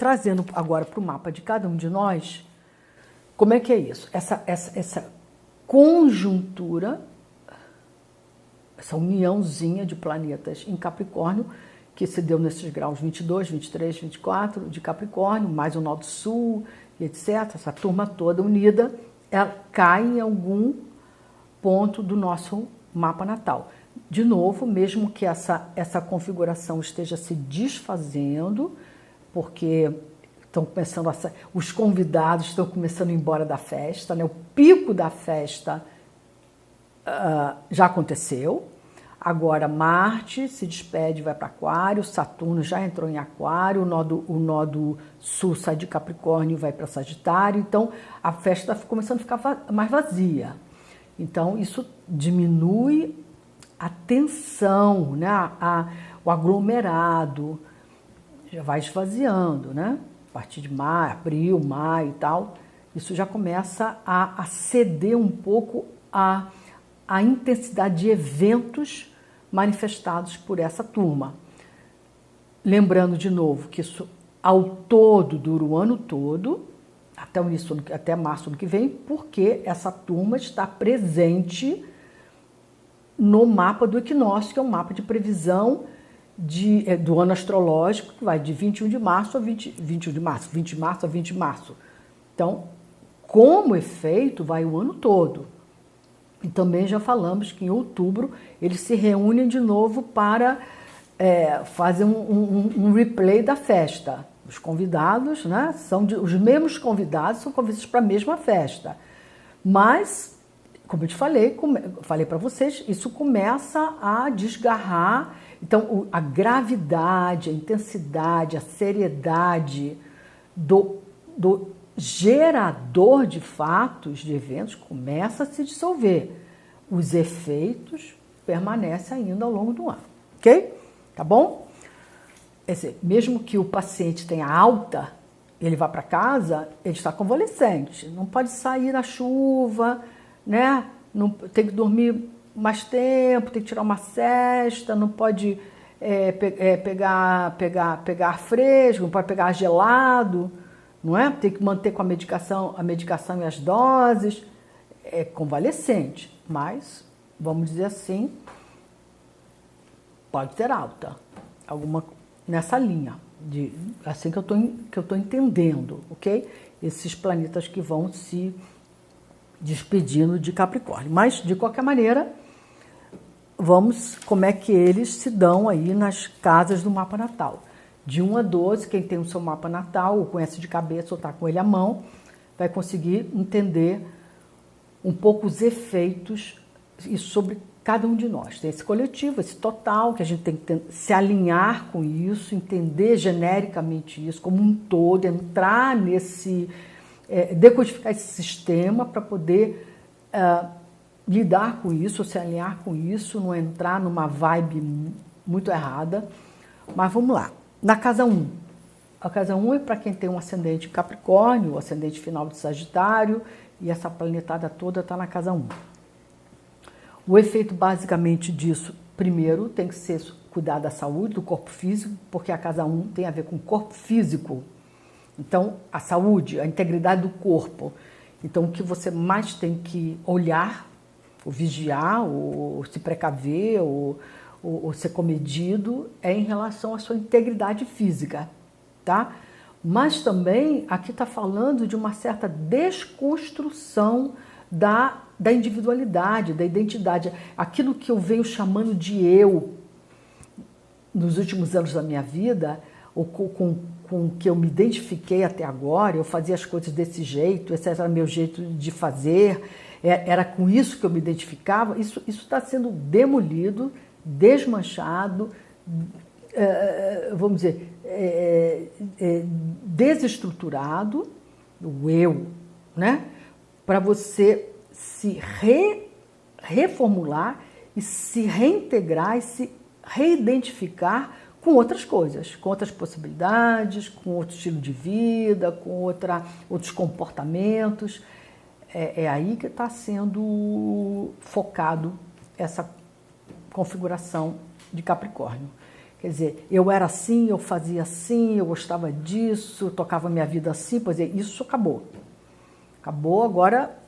trazendo agora para o mapa de cada um de nós, como é que é isso? Essa conjuntura, essa uniãozinha de planetas em Capricórnio, que se deu nesses graus 22, 23, 24 de Capricórnio, mais o nó do sul, e etc. Essa turma toda unida, ela cai em algum ponto do nosso mapa natal. De novo, mesmo que essa configuração esteja se desfazendo, porque estão começando os convidados estão começando a ir embora da festa, né? O pico da festa já aconteceu. Agora Marte se despede e vai para Aquário, Saturno já entrou em Aquário, o nó do sul sai de Capricórnio e vai para Sagitário, então a festa está começando a ficar mais vazia. Então isso diminui a tensão, né? O aglomerado já vai esvaziando, né? A partir de maio, abril, maio e tal, isso já começa a ceder um pouco a intensidade de eventos manifestados por essa turma. Lembrando de novo que isso ao todo dura o ano todo, até março do ano que vem, porque essa turma está presente no mapa do equinócio, que é um mapa de previsão do ano astrológico, que vai de 21 de março a 20 de março a 20 de março. Então, como efeito, vai o ano todo. E também já falamos que em outubro eles se reúnem de novo para fazer um replay da festa. Os convidados, né, os mesmos convidados são convidados para a mesma festa. Mas, como eu te falei para vocês, isso começa a desgarrar. Então, a gravidade, a intensidade, a seriedade do gerador de fatos, de eventos, começa a se dissolver. Os efeitos permanecem ainda ao longo do ano, ok? Tá bom? Quer dizer, mesmo que o paciente tenha alta, ele vá para casa, ele está convalescente, não pode sair na chuva, né? Não, tem que dormir mais tempo, tem que tirar uma siesta, não pode pegar ar fresco, não pode pegar ar gelado, não é? Tem que manter com a medicação e as doses. É convalescente, mas, vamos dizer assim, pode ter alta, alguma nessa linha, assim que eu tô entendendo, ok? Esses planetas que vão se despedindo de Capricórnio. Mas, de qualquer maneira, vamos como é que eles se dão aí nas casas do mapa natal. De 1 a 12, quem tem o seu mapa natal, ou conhece de cabeça, ou está com ele à mão, vai conseguir entender um pouco os efeitos sobre cada um de nós. Tem esse coletivo, esse total, que a gente tem que se alinhar com isso, entender genericamente isso como um todo, entrar nesse, decodificar esse sistema para poder lidar com isso, se alinhar com isso, não entrar numa vibe muito errada. Mas vamos lá. Na casa 1. A casa 1 é para quem tem um ascendente Capricórnio, o ascendente final de Sagitário, e essa planetada toda está na casa 1. O efeito basicamente disso, primeiro, tem que ser cuidar da saúde, do corpo físico, porque a casa 1 tem a ver com o corpo físico. Então, a saúde, a integridade do corpo. Então, o que você mais tem que olhar, ou vigiar, ou se precaver, ou ser comedido, é em relação à sua integridade física, tá? Mas também aqui está falando de uma certa desconstrução da individualidade, da identidade. Aquilo que eu venho chamando de eu nos últimos anos da minha vida, ou com o que eu me identifiquei até agora, eu fazia as coisas desse jeito, esse era meu jeito de fazer, era com isso que eu me identificava, isso está sendo demolido, desmanchado, vamos dizer, desestruturado, o eu, né? Para você se reformular e se reintegrar e se reidentificar com outras coisas, com outras possibilidades, com outro estilo de vida, com outros comportamentos. É aí que está sendo focado essa configuração de Capricórnio. Quer dizer, eu era assim, eu fazia assim, eu gostava disso, eu tocava minha vida assim, pois é, isso acabou. Acabou, agora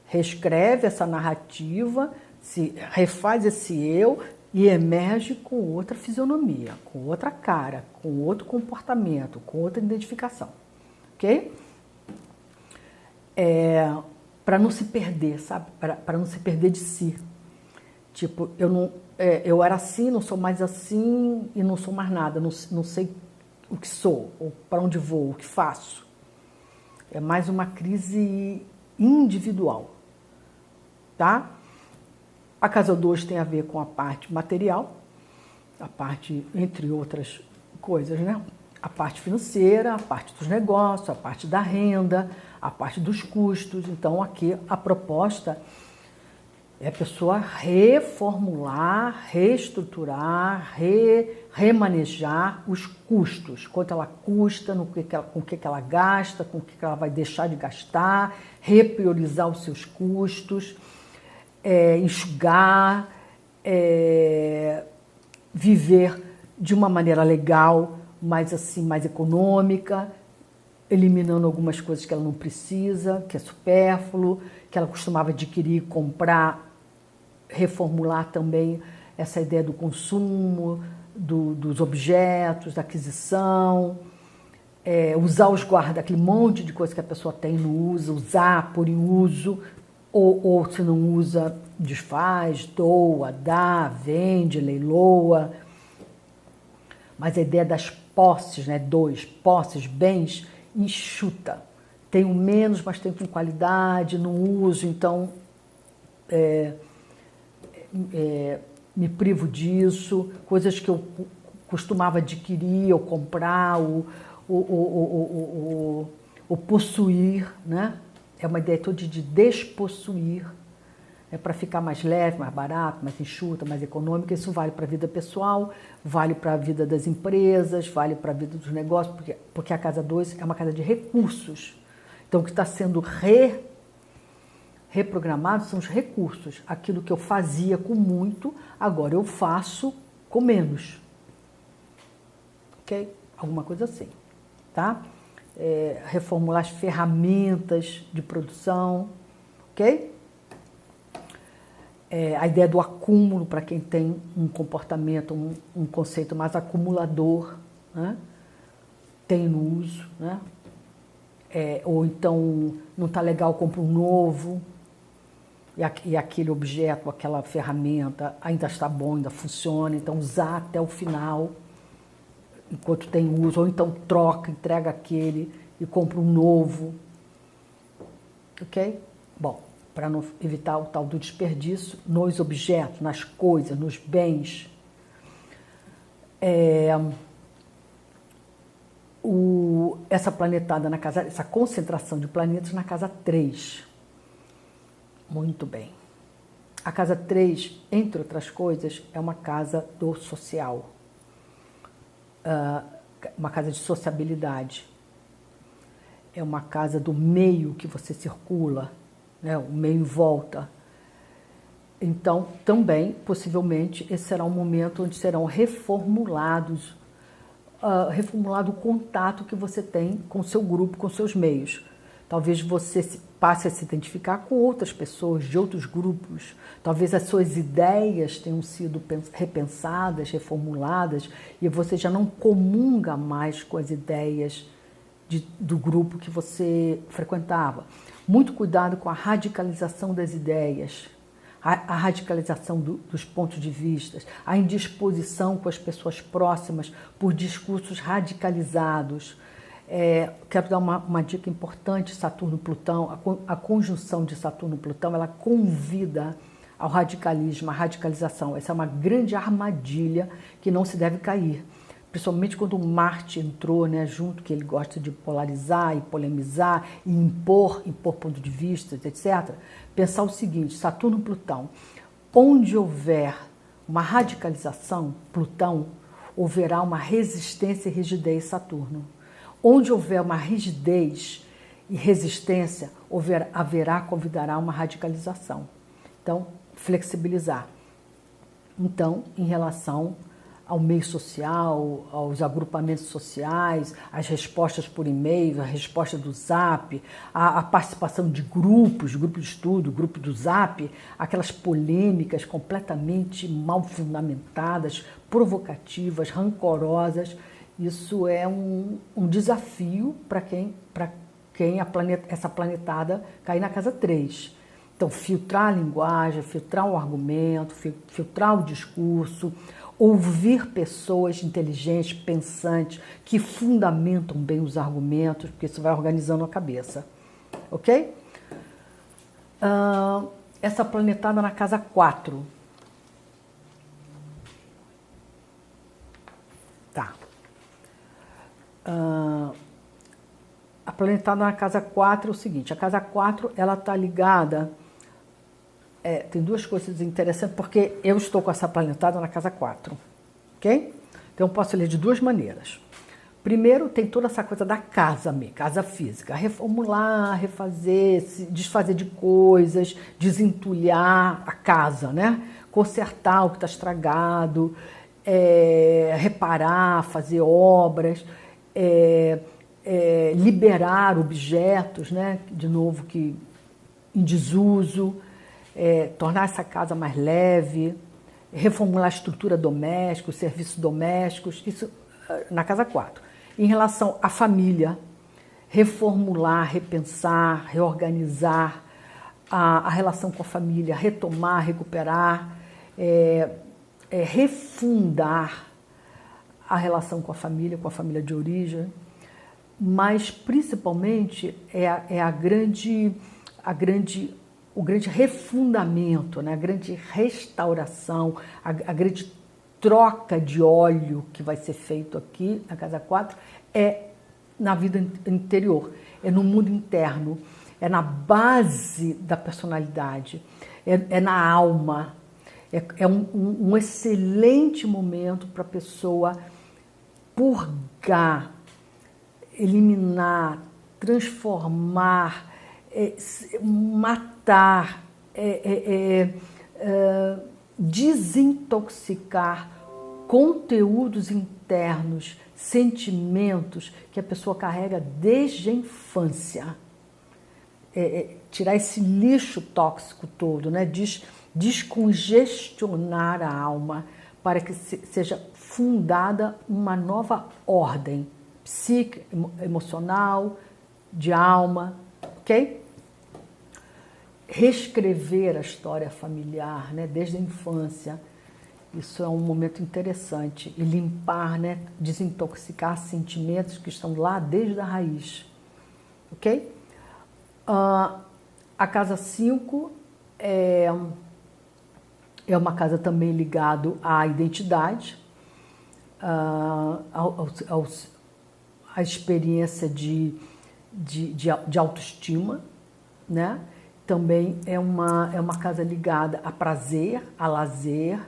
reescreve essa narrativa, se refaz esse eu e emerge com outra fisionomia, com outra cara, com outro comportamento, com outra identificação. Ok? Para não se perder, sabe? Para não se perder de si. Tipo, eu era assim, não sou mais assim e não sou mais nada, não sei o que sou, ou para onde vou, o que faço. É mais uma crise individual, tá? A casa 2 tem a ver com a parte material, a parte, entre outras coisas, né? A parte financeira, a parte dos negócios, a parte da renda, a parte dos custos. Então, aqui a proposta é a pessoa reformular, reestruturar, remanejar os custos. Quanto ela custa, com o que ela gasta, com o que ela vai deixar de gastar, repriorizar os seus custos, enxugar, viver de uma maneira legal, mais assim, mais econômica, eliminando algumas coisas que ela não precisa, que é supérfluo, que ela costumava adquirir, comprar, reformular também essa ideia do consumo, dos objetos, da aquisição, usar os guarda, aquele monte de coisa que a pessoa tem e não usa, usar por em uso, ou se não usa, desfaz, doa, dá, vende, leiloa. Mas a ideia das posses, né? Posses, bens, enxuta. Tenho menos, mas tenho com qualidade, não uso, então me privo disso. Coisas que eu costumava adquirir ou comprar, ou possuir, né? É uma ideia toda de despossuir, para ficar mais leve, mais barato, mais enxuta, mais econômica. Isso vale para a vida pessoal, vale para a vida das empresas, vale para a vida dos negócios, porque a casa 2 é uma casa de recursos. Então, o que está sendo reprogramado são os recursos. Aquilo que eu fazia com muito, agora eu faço com menos. Ok? Alguma coisa assim, tá? Reformular as ferramentas de produção, ok? A ideia do acúmulo, para quem tem um comportamento, um conceito mais acumulador, né? Tem no uso, né? Ou então não está legal, compra um novo, e aquele objeto, aquela ferramenta ainda está bom, ainda funciona, então usar até o final, enquanto tem uso, ou então troca, entrega aquele e compra um novo, ok? Bom, para não evitar o tal do desperdício nos objetos, nas coisas, nos bens. Essa planetada na casa, essa concentração de planetas na casa 3. Muito bem. A casa 3, entre outras coisas, é uma casa do social. Uma casa de sociabilidade. É uma casa do meio que você circula, né? O meio em volta. Então, também, possivelmente, esse será um momento onde serão reformulado o contato que você tem com o seu grupo, com seus meios. Talvez você passe a se identificar com outras pessoas de outros grupos. Talvez as suas ideias tenham sido repensadas, reformuladas, e você já não comunga mais com as ideias do grupo que você frequentava. Muito cuidado com a radicalização das ideias, a radicalização dos pontos de vista, a indisposição com as pessoas próximas por discursos radicalizados. Quero dar uma dica importante: Saturno-Plutão, a conjunção de Saturno-Plutão, ela convida ao radicalismo, à radicalização. Essa é uma grande armadilha que não se deve cair. Principalmente quando o Marte entrou, né, junto, que ele gosta de polarizar e polemizar e impor ponto de vista, etc. Pensar o seguinte: Saturno-Plutão, onde houver uma radicalização, Plutão, haverá uma resistência e rigidez, Saturno. Onde houver uma rigidez e resistência, convidará uma radicalização. Então, flexibilizar. Então, em relação ao meio social, aos agrupamentos sociais, as respostas por e-mail, a resposta do Zap, a participação de grupos de estudo, grupo do Zap, aquelas polêmicas completamente mal fundamentadas, provocativas, rancorosas. Isso é um desafio para quem essa planetada cair na casa 3. Então, filtrar a linguagem, filtrar o argumento, filtrar o discurso, ouvir pessoas inteligentes, pensantes, que fundamentam bem os argumentos, porque isso vai organizando a cabeça. Ok? Essa planetada na casa 4. Tá. A planetada na casa 4 é o seguinte, a casa 4 ela está ligada, tem duas coisas interessantes, porque eu estou com essa planetada na casa 4, ok? Então eu posso ler de duas maneiras. Primeiro, tem toda essa coisa da casa, casa física, reformular, refazer, se desfazer de coisas, desentulhar a casa, né? Consertar o que está estragado, reparar, fazer obras, liberar objetos, né? De novo, que em desuso, tornar essa casa mais leve, reformular a estrutura doméstica, os serviços domésticos, isso na casa 4. Em relação à família, reformular, repensar, reorganizar a relação com a família, retomar, recuperar, refundar a relação com a família de origem, mas principalmente o grande refundamento, né? A grande restauração, a grande troca de óleo que vai ser feito aqui na casa 4 na vida interior, no mundo interno, na base da personalidade, na alma. É um excelente momento para a pessoa purgar, eliminar, transformar, matar, desintoxicar conteúdos internos, sentimentos que a pessoa carrega desde a infância. Tirar esse lixo tóxico todo, né? Descongestionar a alma para que seja fundada uma nova ordem psíquica, emocional, de alma, ok? Reescrever a história familiar, né? Desde a infância. Isso é um momento interessante. E limpar, né? Desintoxicar sentimentos que estão lá desde a raiz. Ok? A casa 5 é uma casa também ligada à identidade, à experiência de autoestima, né? Também é uma casa ligada a prazer, a lazer,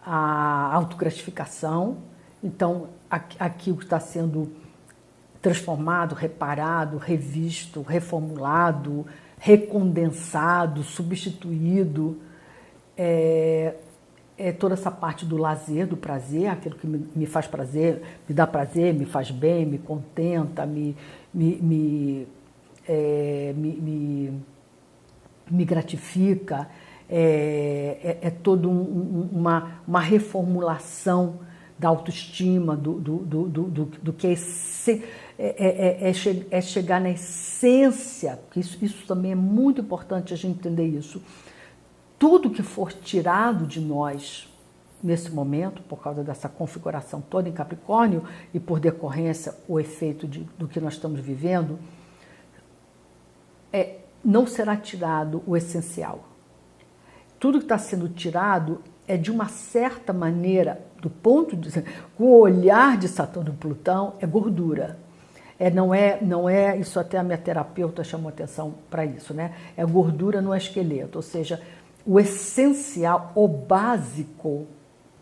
a autogratificação. Então, aqui o que está sendo transformado, reparado, revisto, reformulado, recondensado, substituído, toda essa parte do lazer, do prazer, aquilo que me faz prazer, me dá prazer, me faz bem, me contenta, me gratifica, toda uma reformulação da autoestima, do que é chegar na essência, porque isso também é muito importante a gente entender isso. Tudo que for tirado de nós nesse momento, por causa dessa configuração toda em Capricórnio e por decorrência o efeito do que nós estamos vivendo, não será tirado o essencial. Tudo que está sendo tirado é de uma certa maneira, do ponto de com o olhar de Saturno e Plutão, é gordura. Não é, isso até a minha terapeuta chamou atenção para isso, né? É gordura no esqueleto, ou seja, o essencial, o básico,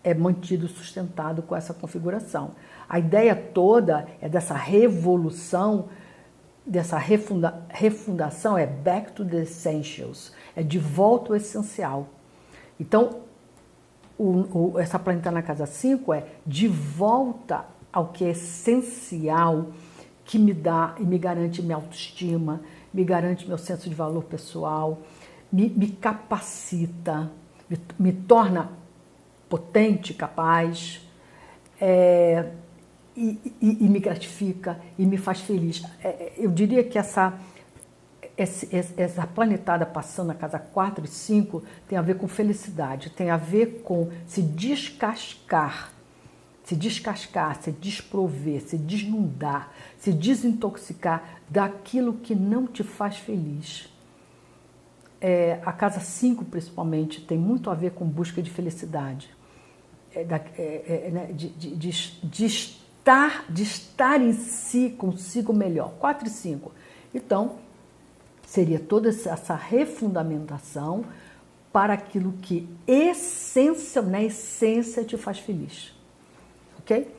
é mantido sustentado com essa configuração. A ideia toda é dessa revolução, dessa refundação, back to the essentials, de volta ao essencial. Então, essa planeta na casa 5 é de volta ao que é essencial, que me dá e me garante minha autoestima, me garante meu senso de valor pessoal, me capacita, me torna potente, capaz, e me gratifica e me faz feliz. Eu diria que essa planetada passando na casa 4 e 5 tem a ver com felicidade, tem a ver com se descascar, se desprover, se desnudar, se desintoxicar daquilo que não te faz feliz. A casa 5, principalmente, tem muito a ver com busca de felicidade, de estar em si, consigo melhor. 4 e 5. Então, seria toda essa refundamentação para aquilo que na essência te faz feliz. Ok?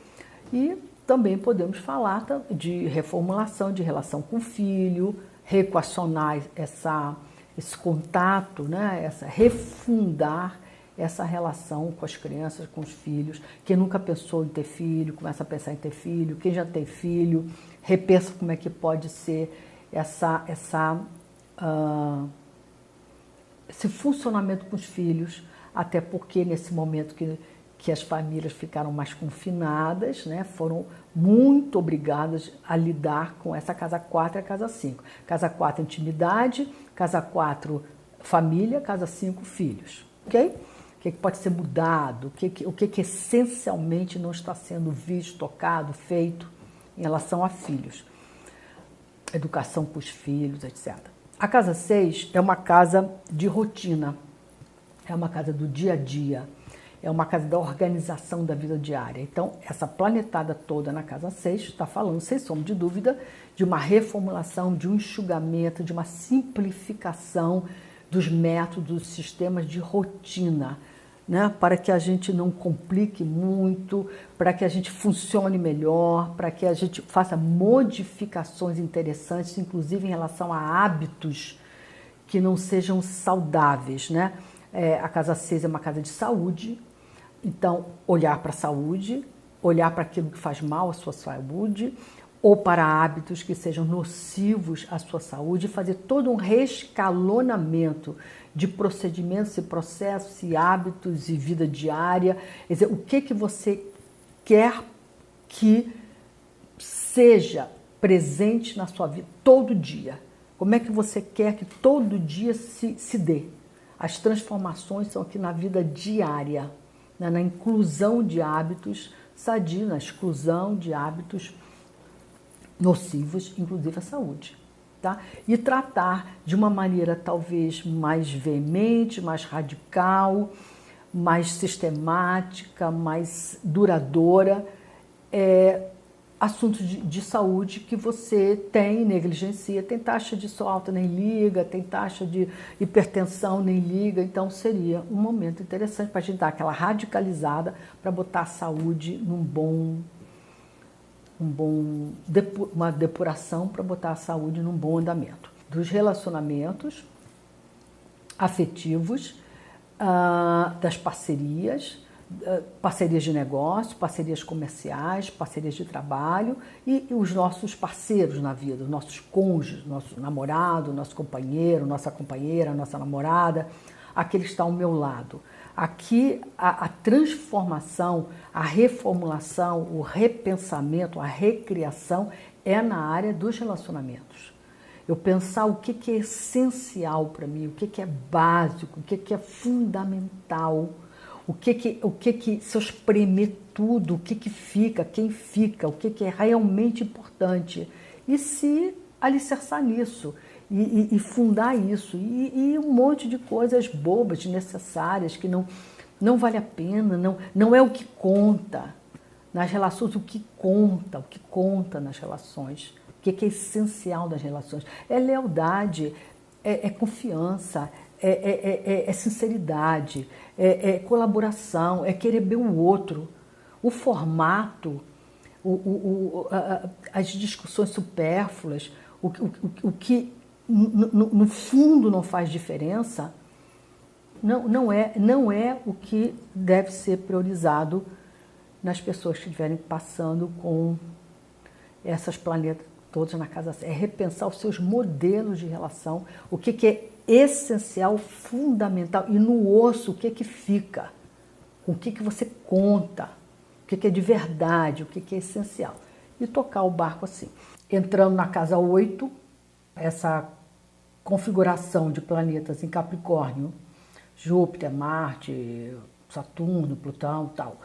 E também podemos falar de reformulação de relação com o filho, reequacionar esse contato, né? Refundar essa relação com as crianças, com os filhos. Quem nunca pensou em ter filho, começa a pensar em ter filho. Quem já tem filho, repensa como é que pode ser esse funcionamento com os filhos, até porque nesse momento que as famílias ficaram mais confinadas, né, foram muito obrigadas a lidar com essa casa 4 e a casa 5. Casa 4, intimidade, casa 4, família, casa 5, filhos. Ok? O que pode ser mudado, o que essencialmente não está sendo visto, tocado, feito em relação a filhos. Educação para os filhos, etc. A casa 6 é uma casa de rotina, é uma casa do dia a dia, é uma casa da organização da vida diária. Então, essa planetada toda na casa 6 está falando, sem sombra de dúvida, de uma reformulação, de um enxugamento, de uma simplificação dos métodos, dos sistemas de rotina, né? Para que a gente não complique muito, para que a gente funcione melhor, para que a gente faça modificações interessantes, inclusive em relação a hábitos que não sejam saudáveis, né? A casa 6 é uma casa de saúde, então olhar para a saúde, olhar para aquilo que faz mal à sua saúde, ou para hábitos que sejam nocivos à sua saúde, fazer todo um reescalonamento de procedimentos e processos e hábitos e vida diária. Quer dizer, o que você quer que seja presente na sua vida todo dia? Como é que você quer que todo dia se dê? As transformações são aqui na vida diária, né? Na inclusão de hábitos sadios, na exclusão de hábitos nocivos, inclusive a saúde. Tá? E tratar de uma maneira talvez mais veemente, mais radical, mais sistemática, mais duradoura, assuntos de saúde que você tem, negligencia, tem taxa de sol alta, nem liga, tem taxa de hipertensão, nem liga, então seria um momento interessante para a gente dar aquela radicalizada para botar a saúde uma depuração para botar a saúde num bom andamento. Dos relacionamentos afetivos, das parcerias, parcerias de negócio, parcerias comerciais, parcerias de trabalho e os nossos parceiros na vida, os nossos cônjuges, nosso namorado, nosso companheiro, nossa companheira, nossa namorada, aquele que está ao meu lado. Aqui a transformação, a reformulação, o repensamento, a recriação é na área dos relacionamentos. Eu pensar o que é essencial para mim, o que é básico, o que é fundamental, o que se eu espremer tudo, o que fica, quem fica, o que é realmente importante. E se alicerçar nisso. E fundar isso, e um monte de coisas bobas, desnecessárias, que não vale a pena, não é o que conta nas relações, o que conta nas relações, o que é essencial das relações, é lealdade, é confiança, é sinceridade, é colaboração, é querer ver o outro, o formato, as discussões supérfluas, o que no fundo não faz diferença, não é o que deve ser priorizado nas pessoas que estiverem passando com essas planetas todas na casa. É repensar os seus modelos de relação, o que é essencial, fundamental, e no osso o que fica, com o que você conta, o que é de verdade, o que é essencial. E tocar o barco assim. Entrando na casa 8, essa configuração de planetas em Capricórnio, Júpiter, Marte, Saturno, Plutão e tal,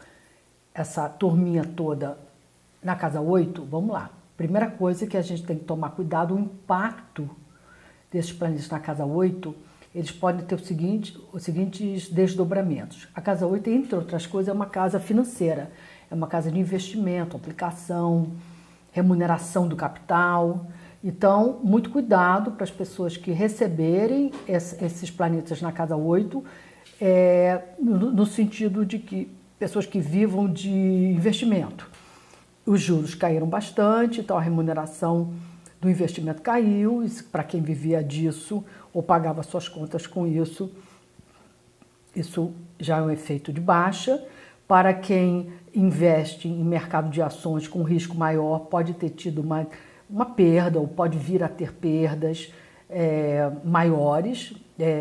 essa turminha toda na casa 8, vamos lá. Primeira coisa que a gente tem que tomar cuidado, o impacto desses planetas na casa 8, eles podem ter os seguintes desdobramentos. A casa 8, entre outras coisas, é uma casa financeira, é uma casa de investimento, aplicação, remuneração do capital. Então, muito cuidado para as pessoas que receberem esses planetas na casa 8, no sentido de que pessoas que vivam de investimento. Os juros caíram bastante, então a remuneração do investimento caiu, e para quem vivia disso ou pagava suas contas com isso, isso já é um efeito de baixa. Para quem investe em mercado de ações com risco maior, pode ter tido uma perda, ou pode vir a ter perdas maiores,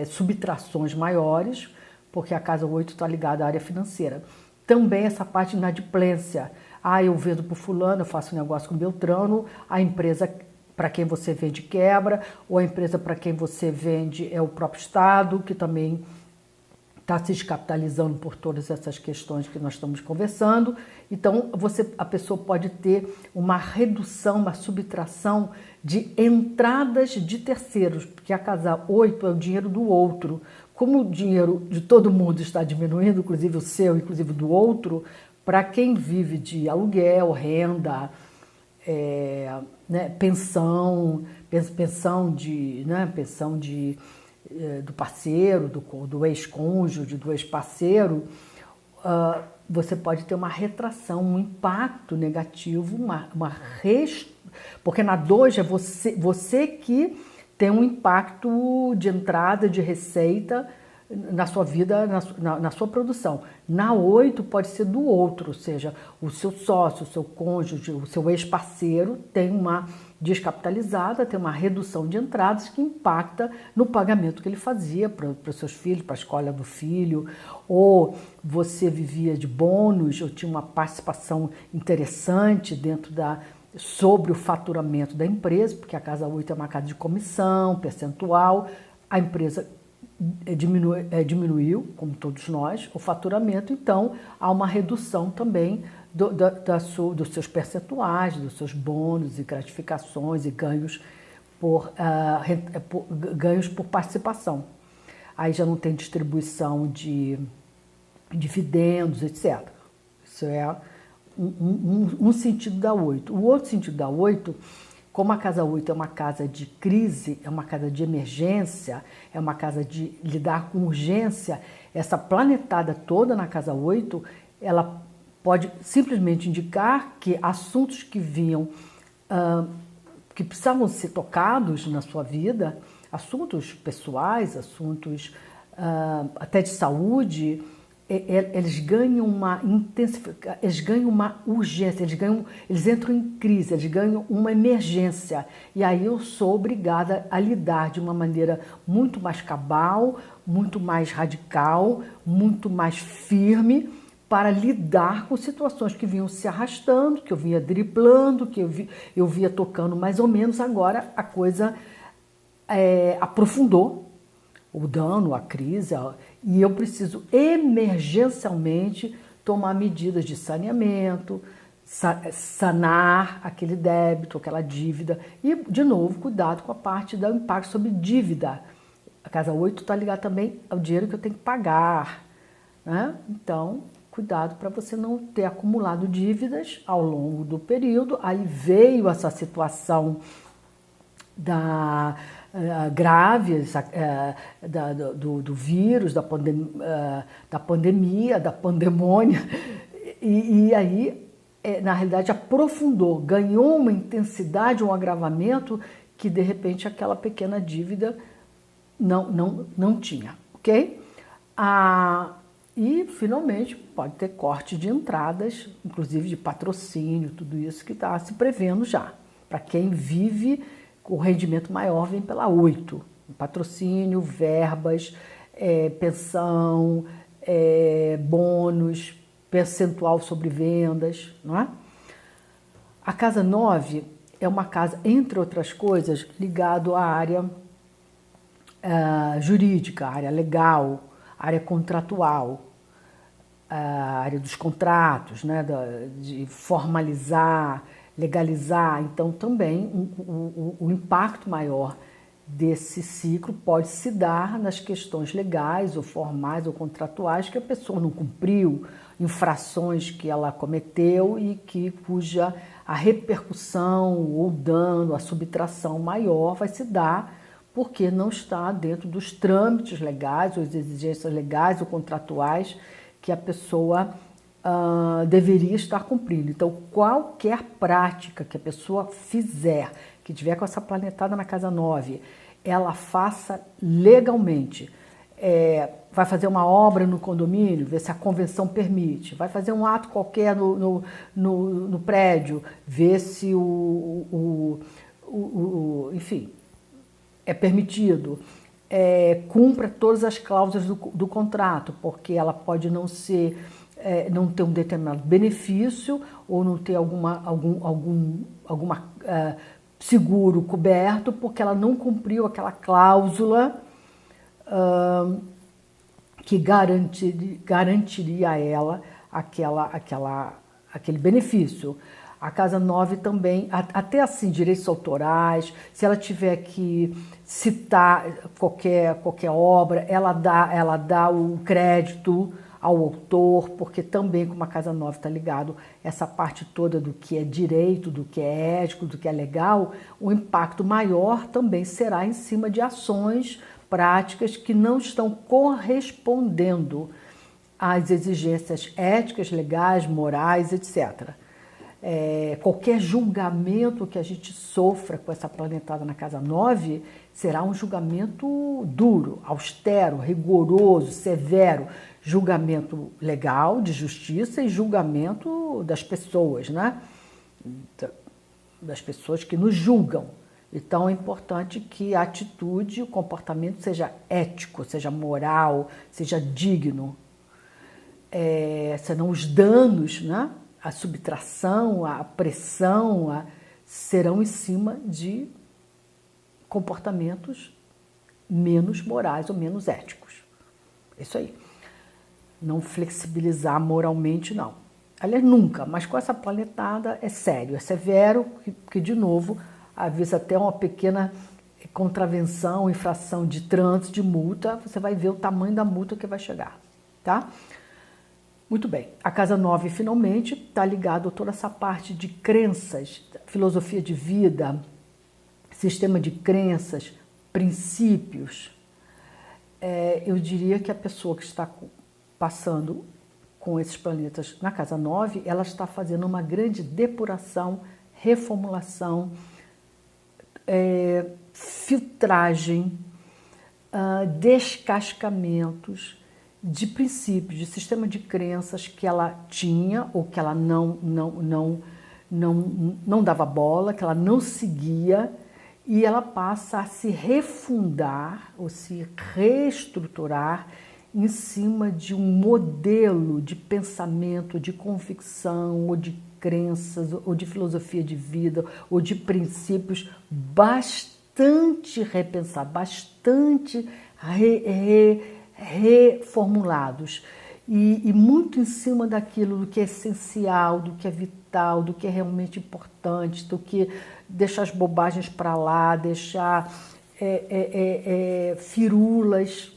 subtrações maiores, porque a casa 8 está ligada à área financeira. Também essa parte de inadimplência. Eu vendo para o fulano, eu faço um negócio com o Beltrano, a empresa para quem você vende quebra, ou a empresa para quem você vende é o próprio Estado, que também está se descapitalizando por todas essas questões que nós estamos conversando. Então, a pessoa pode ter uma redução, uma subtração de entradas de terceiros, porque a casa 8 é o dinheiro do outro. Como o dinheiro de todo mundo está diminuindo, inclusive o seu, inclusive do outro, para quem vive de aluguel, renda, pensão do parceiro, do ex-cônjuge, do ex-parceiro, você pode ter uma retração, um impacto negativo, porque na 2 é você que tem um impacto de entrada de receita na sua vida, na sua produção. Na 8 pode ser do outro, ou seja, o seu sócio, o seu cônjuge, o seu ex-parceiro tem uma descapitalizada, tem uma redução de entradas que impacta no pagamento que ele fazia para os seus filhos, para a escola do filho, ou você vivia de bônus, ou tinha uma participação interessante sobre o faturamento da empresa, porque a casa 8 é uma casa de comissão, percentual, a empresa diminuiu, como todos nós, o faturamento, então há uma redução também dos seus percentuais, dos seus bônus e gratificações e ganhos por participação. Aí já não tem distribuição de dividendos, etc. Isso é um sentido da 8. O outro sentido da 8, como a casa 8 é uma casa de crise, é uma casa de emergência, é uma casa de lidar com urgência, essa planetada toda na casa 8, ela pode simplesmente indicar que assuntos que vinham, que precisavam ser tocados na sua vida, assuntos pessoais, assuntos até de saúde, eles ganham uma intensificação, eles ganham uma urgência, eles entram em crise, eles ganham uma emergência. E aí eu sou obrigada a lidar de uma maneira muito mais cabal, muito mais radical, muito mais firme, para lidar com situações que vinham se arrastando, que eu vinha driblando, que eu via tocando mais ou menos. Agora a coisa aprofundou, o dano, a crise, e eu preciso emergencialmente tomar medidas de saneamento, sanar aquele débito, aquela dívida, e, de novo, cuidado com a parte do impacto sobre dívida. A casa 8 está ligada também ao dinheiro que eu tenho que pagar, né? Então, cuidado para você não ter acumulado dívidas ao longo do período. Aí veio essa situação grave do vírus, da pandemia, da pandemônia, e aí, na realidade, aprofundou, ganhou uma intensidade, um agravamento que, de repente, aquela pequena dívida não tinha, ok? E, finalmente, pode ter corte de entradas, inclusive de patrocínio, tudo isso que está se prevendo já. Para quem vive, o rendimento maior vem pela 8. Patrocínio, verbas, pensão, bônus, percentual sobre vendas, não é? A casa 9 é uma casa, entre outras coisas, ligado à área jurídica, à área legal, à área contratual, a área dos contratos, né, de formalizar, legalizar. Então, também o impacto maior desse ciclo pode se dar nas questões legais ou formais ou contratuais que a pessoa não cumpriu, infrações que ela cometeu e cuja a repercussão ou dano, a subtração maior vai se dar porque não está dentro dos trâmites legais ou as exigências legais ou contratuais que a pessoa deveria estar cumprindo. Então, qualquer prática que a pessoa fizer, que tiver com essa planetada na casa 9, ela faça legalmente. Vai fazer uma obra no condomínio, ver se a convenção permite. Vai fazer um ato qualquer no prédio, ver se enfim, é permitido. Cumpra todas as cláusulas do contrato, porque ela pode não ter um determinado benefício ou não ter algum seguro coberto, porque ela não cumpriu aquela cláusula que garantiria a ela aquele benefício. A casa 9 também, até assim, direitos autorais, se ela tiver que citar qualquer obra, ela dá o crédito ao autor, porque também, como a casa 9 está ligado essa parte toda do que é direito, do que é ético, do que é legal, o impacto maior também será em cima de ações, práticas que não estão correspondendo às exigências éticas, legais, morais, etc. Qualquer julgamento que a gente sofra com essa planetada na casa 9 será um julgamento duro, austero, rigoroso, severo, julgamento legal, de justiça e julgamento das pessoas, né? Das pessoas que nos julgam. Então é importante que a atitude, o comportamento seja ético, seja moral, seja digno. Senão os danos, né? A subtração, a pressão serão em cima de comportamentos menos morais ou menos éticos. Isso aí. Não flexibilizar moralmente, não. Aliás, nunca, mas com essa planetada é sério, é severo, porque, de novo, avisa até uma pequena contravenção, infração de trânsito, de multa, você vai ver o tamanho da multa que vai chegar, tá? Muito bem, a casa 9 finalmente está ligado a toda essa parte de crenças, filosofia de vida, sistema de crenças, princípios. Eu diria que a pessoa que está passando com esses planetas na casa 9, ela está fazendo uma grande depuração, reformulação, filtragem, descascamentos de princípios, de sistema de crenças que ela tinha ou que ela não dava bola, que ela não seguia, e ela passa a se refundar ou se reestruturar em cima de um modelo de pensamento, de convicção ou de crenças ou de filosofia de vida ou de princípios bastante repensados, bastante reformulados e muito em cima daquilo do que é essencial, do que é vital, do que é realmente importante, do que deixar as bobagens para lá, deixar firulas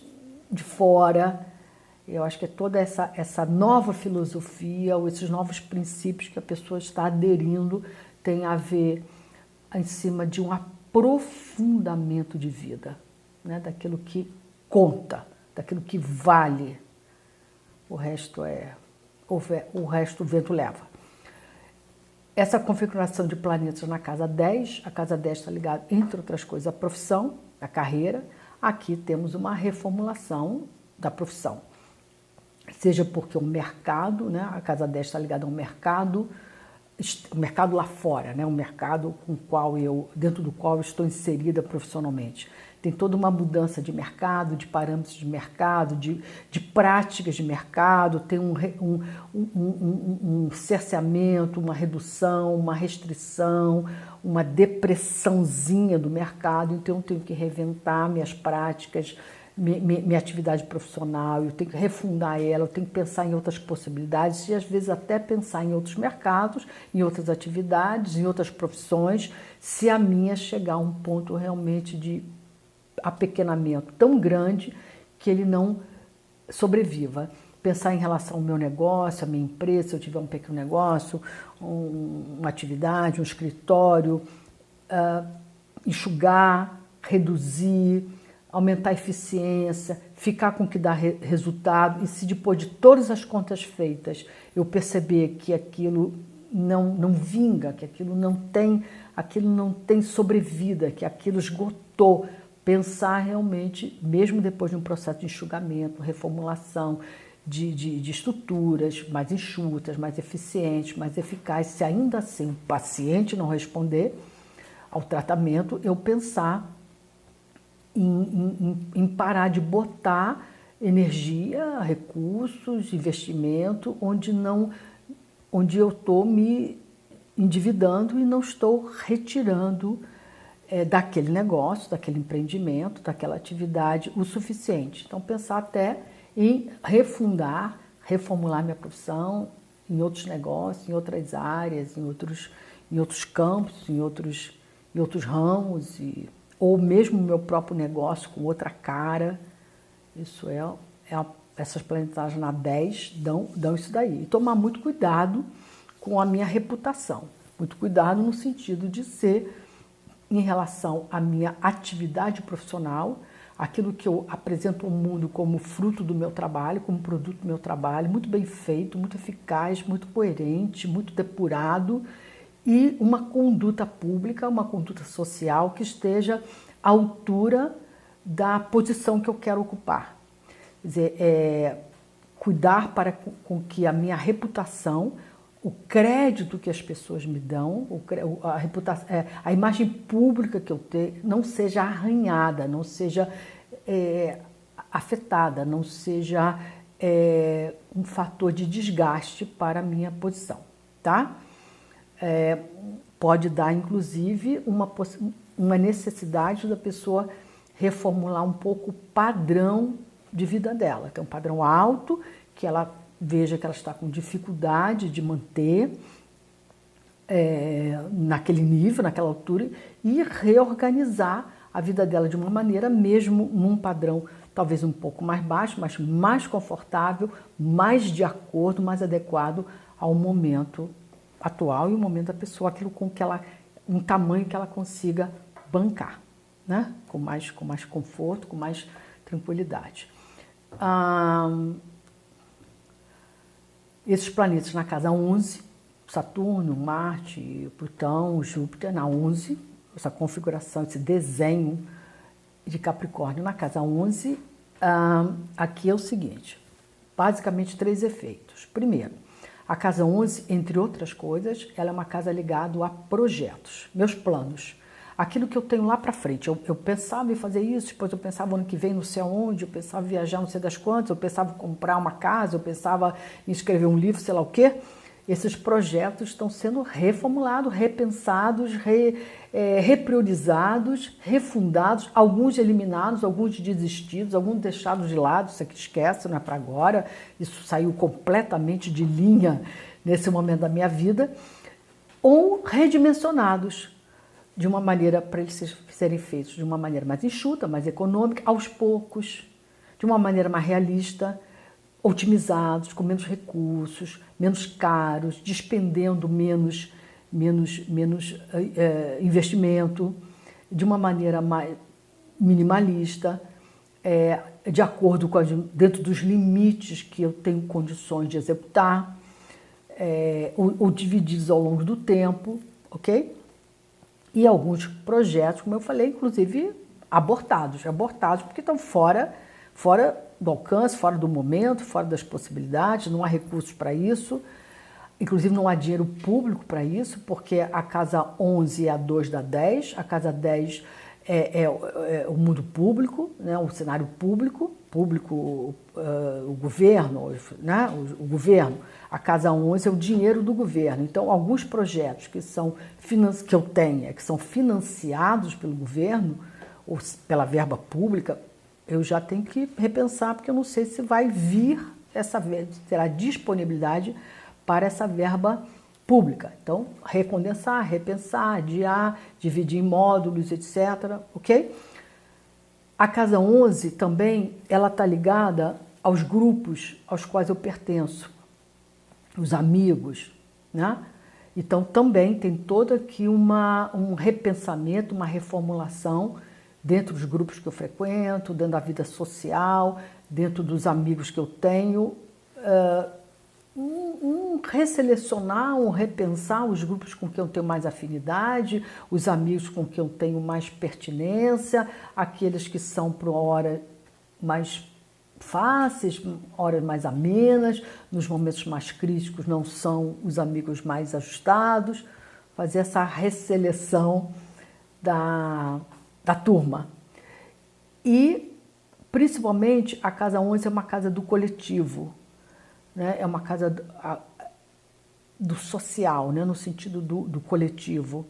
de fora. Eu acho que é toda essa nova filosofia ou esses novos princípios que a pessoa está aderindo tem a ver em cima de um aprofundamento de vida, né? Daquilo que conta, daquilo que vale. O resto o vento leva. Essa configuração de planetas na casa 10, a casa 10 está ligada, entre outras coisas, à profissão, à carreira. Aqui temos uma reformulação da profissão. seja porque o mercado, né, a Casa 10 está ligada ao mercado, o mercado lá fora, né, o mercado dentro do qual eu estou inserida profissionalmente. Tem toda uma mudança de mercado, de parâmetros de mercado, de práticas de mercado, tem um cerceamento, uma redução, uma restrição, uma depressãozinha do mercado, então eu tenho que reinventar minhas práticas, minha atividade profissional, eu tenho que refundar ela, eu tenho que pensar em outras possibilidades e às vezes até pensar em outros mercados, em outras atividades, em outras profissões, se a minha chegar a um ponto realmente de apequenamento tão grande que ele não sobreviva. Pensar em relação ao meu negócio, à minha empresa, se eu tiver um pequeno negócio, uma atividade, um escritório, enxugar, reduzir, aumentar a eficiência, ficar com o que dá resultado, e se depois de todas as contas feitas eu perceber que aquilo não vinga, que aquilo não tem sobrevida, que aquilo esgotou, pensar realmente, mesmo depois de um processo de enxugamento, reformulação, de estruturas mais enxutas, mais eficientes, mais eficazes, se ainda assim o paciente não responder ao tratamento, eu pensar em parar de botar energia, recursos, investimento, onde eu estou me endividando e não estou retirando daquele negócio, daquele empreendimento, daquela atividade o suficiente. Então, pensar até em refundar, reformular minha profissão em outros negócios, em outras áreas, em outros campos, em outros ramos, ou mesmo o meu próprio negócio com outra cara. Isso essas planetagens na 10 dão isso daí. E tomar muito cuidado com a minha reputação. Muito cuidado no sentido de ser em relação à minha atividade profissional, aquilo que eu apresento ao mundo como fruto do meu trabalho, como produto do meu trabalho, muito bem feito, muito eficaz, muito coerente, muito depurado, e uma conduta pública, uma conduta social que esteja à altura da posição que eu quero ocupar. Quer dizer, cuidar para com que a minha reputação, o crédito que as pessoas me dão, a imagem pública que eu tenho, não seja arranhada, não seja afetada, não seja um fator de desgaste para a minha posição, tá? Pode dar, inclusive, uma necessidade da pessoa reformular um pouco o padrão de vida dela. Tem um padrão alto, que ela veja que ela está com dificuldade de manter naquele nível, naquela altura, e reorganizar a vida dela de uma maneira, mesmo num padrão talvez um pouco mais baixo, mas mais confortável, mais de acordo, mais adequado ao momento atual e o momento da pessoa, aquilo com que um tamanho que ela consiga bancar, né? Com mais conforto, com mais tranquilidade. Esses planetas na casa 11, Saturno, Marte, Plutão, Júpiter, na 11, essa configuração, esse desenho de Capricórnio na casa 11, aqui é o seguinte, basicamente 3 efeitos. Primeiro, a casa 11, entre outras coisas, ela é uma casa ligada a projetos, meus planos, aquilo que eu tenho lá para frente. Eu pensava em fazer isso, depois eu pensava ano que vem não sei aonde, eu pensava em viajar não sei das quantas, eu pensava em comprar uma casa, eu pensava em escrever um livro, sei lá o quê. Esses projetos estão sendo reformulados, repensados, repriorizados, refundados, alguns eliminados, alguns desistidos, alguns deixados de lado, isso aqui esquece, não é para agora, isso saiu completamente de linha nesse momento da minha vida, ou redimensionados de uma maneira para eles serem feitos de uma maneira mais enxuta, mais econômica, aos poucos, de uma maneira mais realista, otimizados, com menos recursos, menos caros, despendendo menos investimento, de uma maneira mais minimalista, de acordo com dentro dos limites que eu tenho condições de executar, ou divididos ao longo do tempo, ok? E alguns projetos, como eu falei, inclusive abortados porque estão fora do alcance, fora do momento, fora das possibilidades, não há recursos para isso, inclusive não há dinheiro público para isso, porque a casa 11 é a 2 da 10, a casa 10 é o mundo público, né, o cenário público, o governo, né, o governo. A casa 11 é o dinheiro do governo. Então, alguns projetos que eu tenho, que são financiados pelo governo, ou pela verba pública, eu já tenho que repensar, porque eu não sei se vai vir terá disponibilidade para essa verba pública. Então, recondensar, repensar, adiar, dividir em módulos, etc. Ok? A casa 11 também, ela está ligada aos grupos aos quais eu pertenço, os amigos, né? Então, também tem todo aqui um repensamento, uma reformulação dentro dos grupos que eu frequento, dentro da vida social, dentro dos amigos que eu tenho, resselecionar, repensar os grupos com quem eu tenho mais afinidade, os amigos com quem eu tenho mais pertinência, aqueles que são por hora mais fáceis, horas mais amenas, nos momentos mais críticos não são os amigos mais ajustados, fazer essa resseleção da turma. E, principalmente, a casa 11 é uma casa do coletivo, né? É uma casa do social, né? No sentido do coletivo.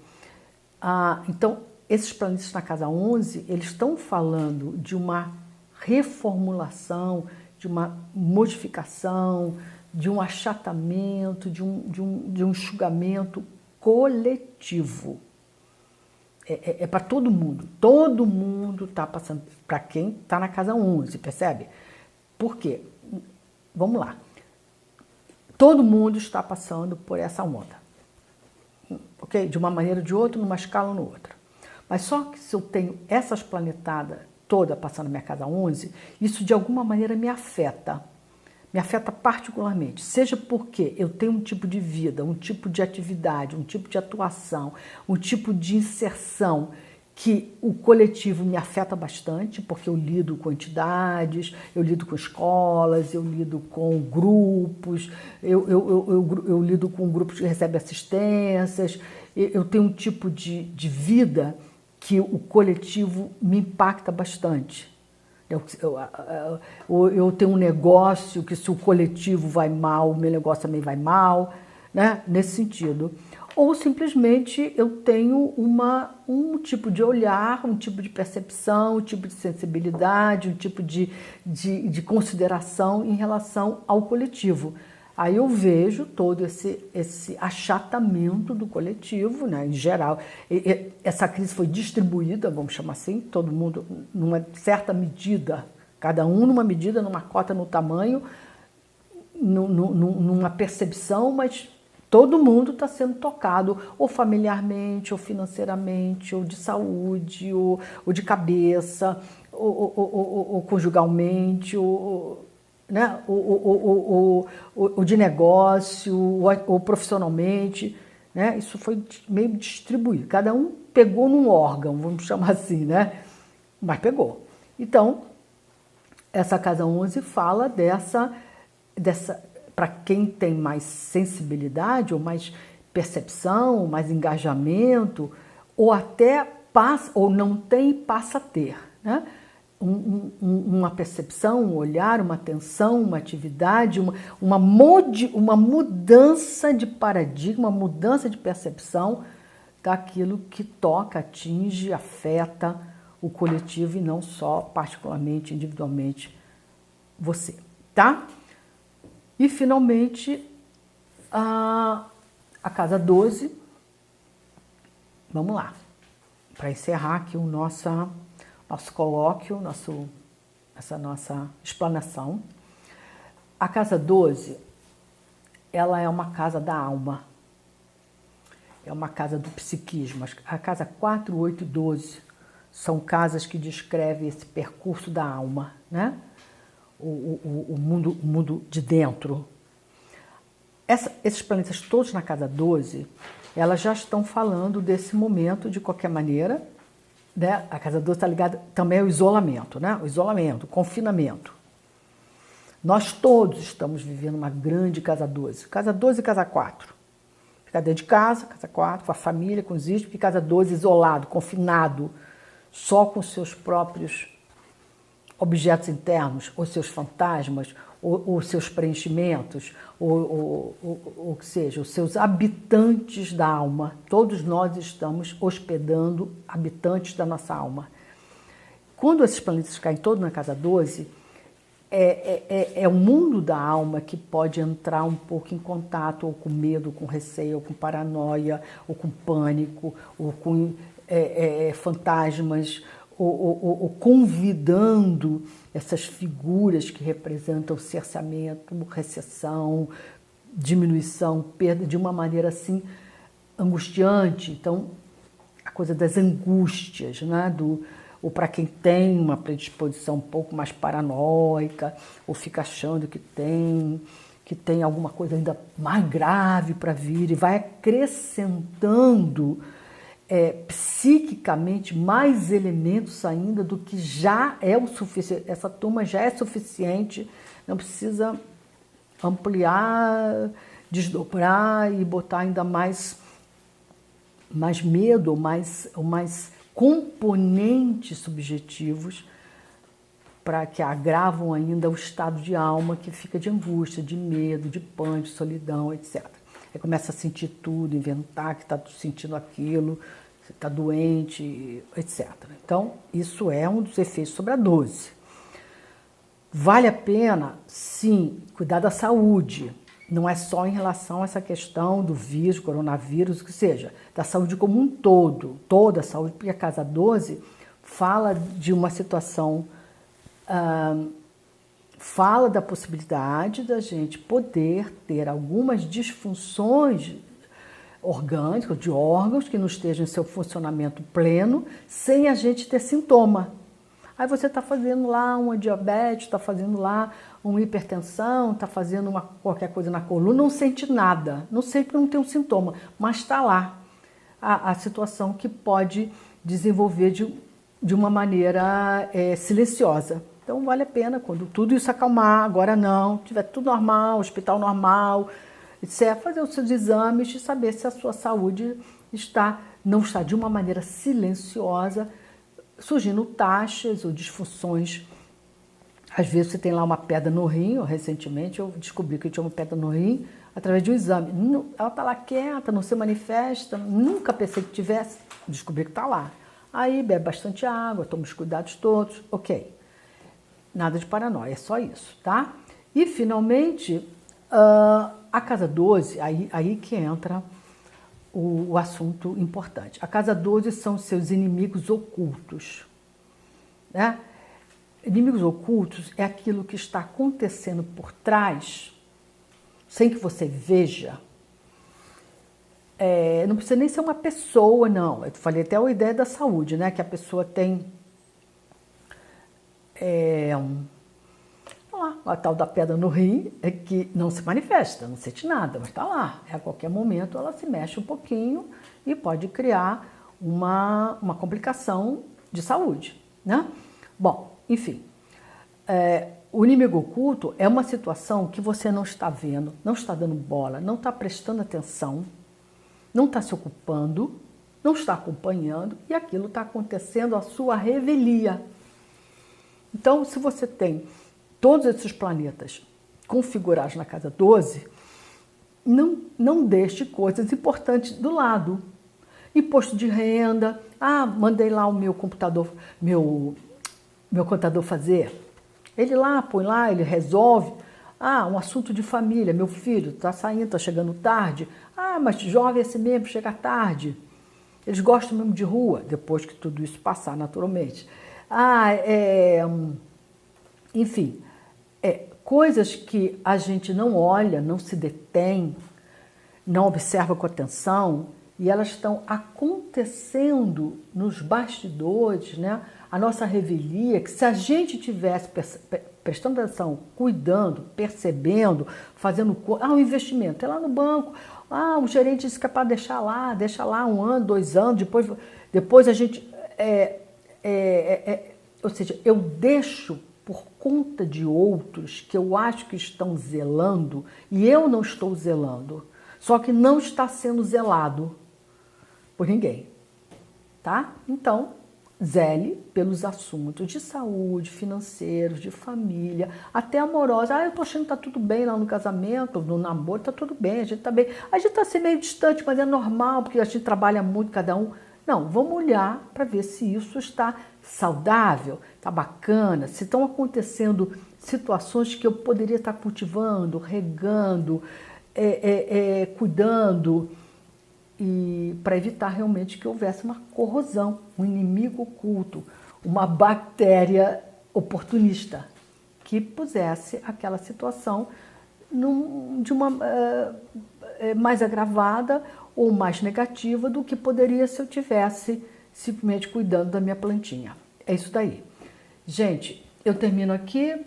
Então, esses planetas na casa 11, eles estão falando de uma reformulação, de uma modificação, de um achatamento, de um enxugamento coletivo. É para todo mundo está passando, para quem está na casa 11, percebe? Por quê? Vamos lá. Todo mundo está passando por essa onda, ok? De uma maneira ou de outra, numa escala ou noutra. Mas só que se eu tenho essas planetadas toda passando na minha casa 11, isso de alguma maneira me afeta particularmente, seja porque eu tenho um tipo de vida, um tipo de atividade, um tipo de atuação, um tipo de inserção que o coletivo me afeta bastante, porque eu lido com entidades, eu lido com escolas, eu lido com grupos, eu lido com grupos que recebem assistências, eu tenho um tipo de vida que o coletivo me impacta bastante. Eu tenho um negócio que, se o coletivo vai mal, o meu negócio também vai mal, né? Nesse sentido. Ou simplesmente eu tenho um tipo de olhar, um tipo de percepção, um tipo de sensibilidade, um tipo de consideração em relação ao coletivo. Aí eu vejo todo esse achatamento do coletivo, né, em geral. Essa crise foi distribuída, vamos chamar assim, todo mundo numa certa medida, cada um numa medida, numa cota, no tamanho, numa percepção, mas todo mundo está sendo tocado, ou familiarmente, ou financeiramente, ou de saúde, ou de cabeça, ou conjugalmente, né? ou de negócio, ou profissionalmente, né? Isso foi meio distribuído. Cada um pegou num órgão, vamos chamar assim, né? Mas pegou. Então, essa casa 11 fala dessa para quem tem mais sensibilidade, ou mais percepção, mais engajamento, ou até passa, ou não tem, passa a ter, né? Uma percepção, um olhar, uma atenção, uma atividade, uma mudança de paradigma, uma mudança de percepção daquilo que toca, atinge, afeta o coletivo e não só particularmente, individualmente, você, tá? E, finalmente, a casa 12, vamos lá, para encerrar aqui o nosso colóquio, essa nossa explanação. A casa 12, ela é uma casa da alma, é uma casa do psiquismo. A casa 4, 8 e 12 são casas que descrevem esse percurso da alma, né? O mundo de dentro. Esses planetas todos na casa 12, elas já estão falando desse momento de qualquer maneira, né? A casa 12 está ligada também ao isolamento, né? O isolamento, o confinamento. Nós todos estamos vivendo uma grande casa 12. Casa 12 e casa 4. Ficar dentro de casa 4, com a família, com os ismos, e casa 12 isolado, confinado, só com seus próprios objetos internos, ou seus fantasmas, ou seus preenchimentos, ou que seja, os seus habitantes da alma. Todos nós estamos hospedando habitantes da nossa alma. Quando esses planetas caem todos na casa 12, é o mundo da alma que pode entrar um pouco em contato, ou com medo, ou com receio, ou com paranoia, ou com pânico, ou com fantasmas, ou convidando essas figuras que representam cerceamento, recessão, diminuição, perda, de uma maneira assim angustiante. Então, a coisa das angústias, né? Ou para quem tem uma predisposição um pouco mais paranoica, ou fica achando que tem alguma coisa ainda mais grave para vir, e vai acrescentando psiquicamente mais elementos ainda do que já é o suficiente. Essa turma já é suficiente, não precisa ampliar, desdobrar e botar ainda mais medo, ou mais componentes subjetivos para que agravam ainda o estado de alma que fica de angústia, de medo, de pânico, de solidão, etc. Aí começa a sentir tudo, inventar que está sentindo aquilo, você está doente, etc. Então, isso é um dos efeitos sobre a 12. Vale a pena, sim, cuidar da saúde. Não é só em relação a essa questão do vírus, coronavírus, o que seja, da saúde como um todo, toda a saúde, porque a casa 12 fala de uma situação, fala da possibilidade da gente poder ter algumas disfunções orgânicas, de órgãos que não estejam em seu funcionamento pleno, sem a gente ter sintoma. Aí você está fazendo lá uma diabetes, está fazendo lá uma hipertensão, está fazendo qualquer coisa na coluna, não sente nada, não sei porque não tem um sintoma, mas está lá a situação que pode desenvolver de uma maneira silenciosa. Então vale a pena, quando tudo isso acalmar, agora não, tiver tudo normal, hospital normal, etc., fazer os seus exames e saber se a sua saúde não está de uma maneira silenciosa, surgindo taxas ou disfunções. Às vezes você tem lá uma pedra no rim, ou recentemente eu descobri que eu tinha uma pedra no rim através de um exame. Ela está lá quieta, não se manifesta, nunca pensei que tivesse, descobri que está lá. Aí bebe bastante água, toma os cuidados todos, ok. Nada de paranoia, é só isso, tá? E finalmente, a casa 12, aí que entra o assunto importante. A casa 12 são seus inimigos ocultos, né? Inimigos ocultos é aquilo que está acontecendo por trás, sem que você veja. Não precisa nem ser uma pessoa, não. Eu falei até a ideia da saúde, né? Que a pessoa tem a tal da pedra no rim, que não se manifesta, não sente nada, mas está lá. A qualquer momento ela se mexe um pouquinho e pode criar uma complicação de saúde, né? Bom, enfim, o inimigo oculto é uma situação que você não está vendo, não está dando bola, não está prestando atenção, não está se ocupando, não está acompanhando, e aquilo está acontecendo à sua revelia. Então, se você tem todos esses planetas configurados na casa 12, não deixe coisas importantes do lado. Imposto de renda, mandei lá o meu computador, meu contador fazer. Ele lá, põe lá, ele resolve. Um assunto de família, meu filho está saindo, está chegando tarde. Mas jovem é assim mesmo, chega tarde. Eles gostam mesmo de rua, depois que tudo isso passar, naturalmente. Enfim, coisas que a gente não olha, não se detém, não observa com atenção, e elas estão acontecendo nos bastidores, né? A nossa revelia, que se a gente tivesse prestando atenção, cuidando, percebendo, fazendo um investimento, é lá no banco, o gerente disse que é para deixa lá 1 ano, 2 anos, depois a gente, ou seja, eu deixo por conta de outros que eu acho que estão zelando e eu não estou zelando, só que não está sendo zelado por ninguém, tá? Então, zele pelos assuntos de saúde, financeiros, de família, até amorosa. Eu tô achando que tá tudo bem lá no casamento, no namoro, tá tudo bem, a gente tá bem. A gente tá assim meio distante, mas é normal, porque a gente trabalha muito, cada um. Não, vamos olhar para ver se isso está saudável, tá bacana, se estão acontecendo situações que eu poderia estar cultivando, regando, cuidando, e para evitar realmente que houvesse uma corrosão, um inimigo oculto, uma bactéria oportunista que pusesse aquela situação de uma mais agravada ou mais negativa do que poderia se eu tivesse simplesmente cuidando da minha plantinha. É isso daí. Gente, eu termino aqui.